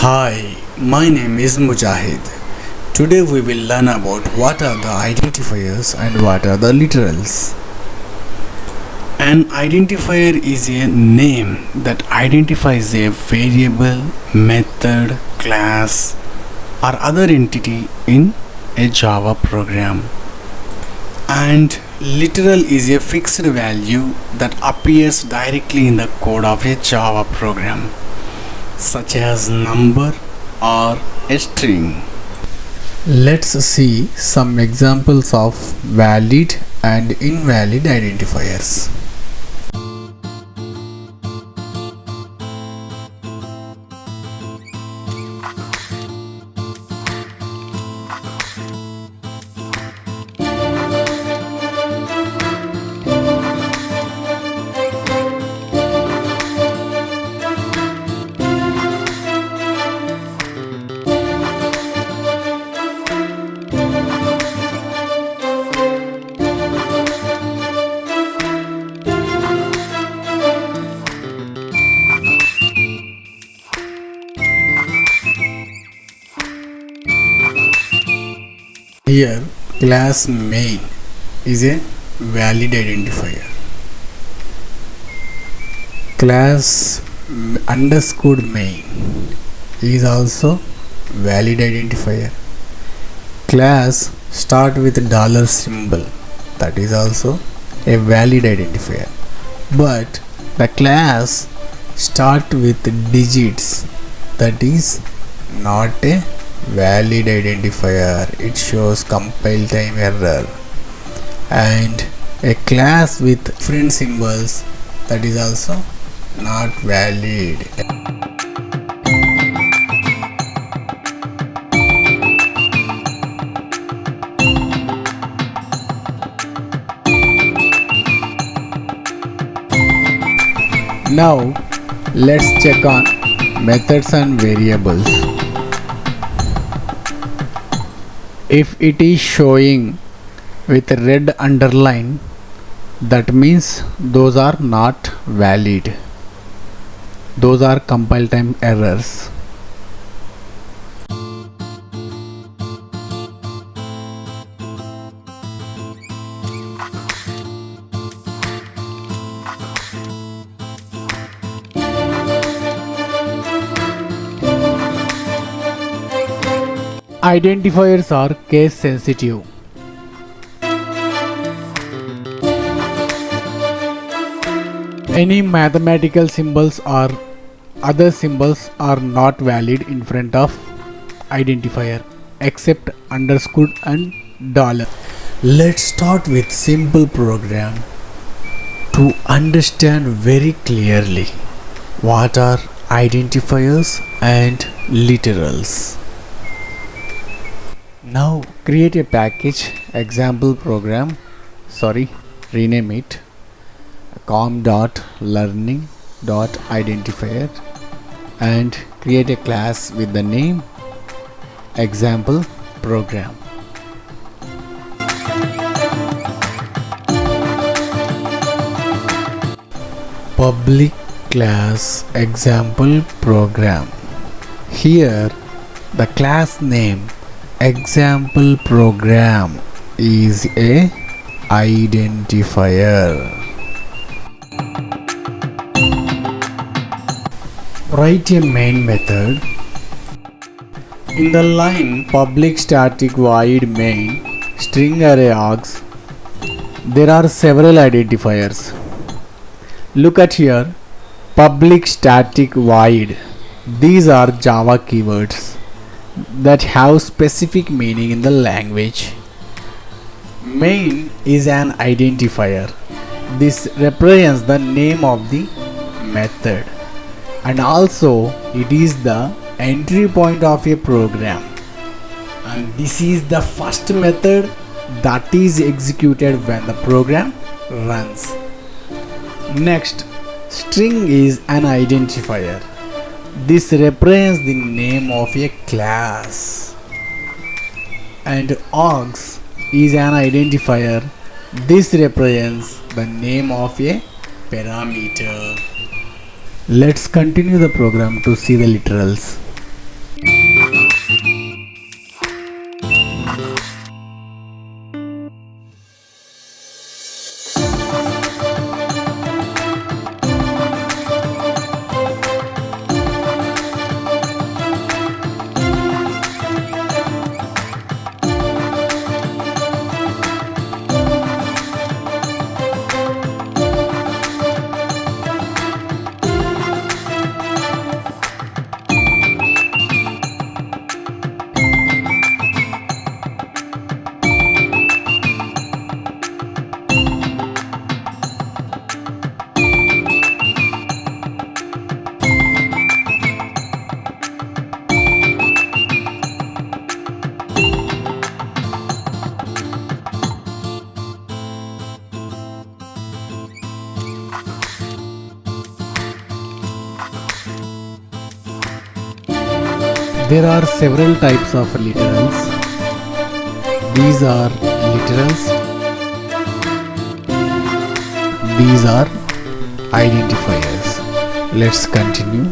Hi, my name is Mujahid. Today we will learn about what are the identifiers and what are the literals. An identifier is a name that identifies a variable, method, class, or other entity in a Java program. And literal is a fixed value that appears directly in the code of a Java program, such as number or a string. Let's see some examples of valid and invalid identifiers. Here, class main is a valid identifier. Class underscore main is also valid identifier. Class start with dollar symbol, that is also a valid identifier. But the class start with digits, that is not a valid identifier. It shows compile time error. And a class with different symbols, that is also not valid. Now let's check on methods and variables. If it is showing with a red underline, that means those are not valid. Those are compile time errors. Identifiers are case sensitive. Any mathematical symbols or other symbols are not valid in front of identifier except underscore and dollar. Let's start with simple program to understand very clearly what are identifiers and literals. Now create a package example program, rename it com.learning.identifier and create a class with the name example program. Public class example program. Here the class name example program is a identifier. Write a main method. In the line public static void main string array args, there are several identifiers. Look at here, public static void. These are Java keywords that have specific meaning in the language. Main is an identifier. This represents the name of the method, and also it is the entry point of a program, and this is the first method that is executed when the program runs. Next, string is an identifier. This represents the name of a class, and args is an identifier. This represents the name of a parameter. Let's continue the program to see the literals. There are several types of literals. These are literals. These are identifiers. Let's continue.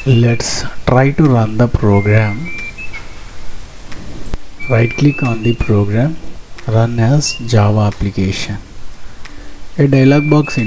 Let's try to run the program. Right click on the program, run as Java application. A dialog box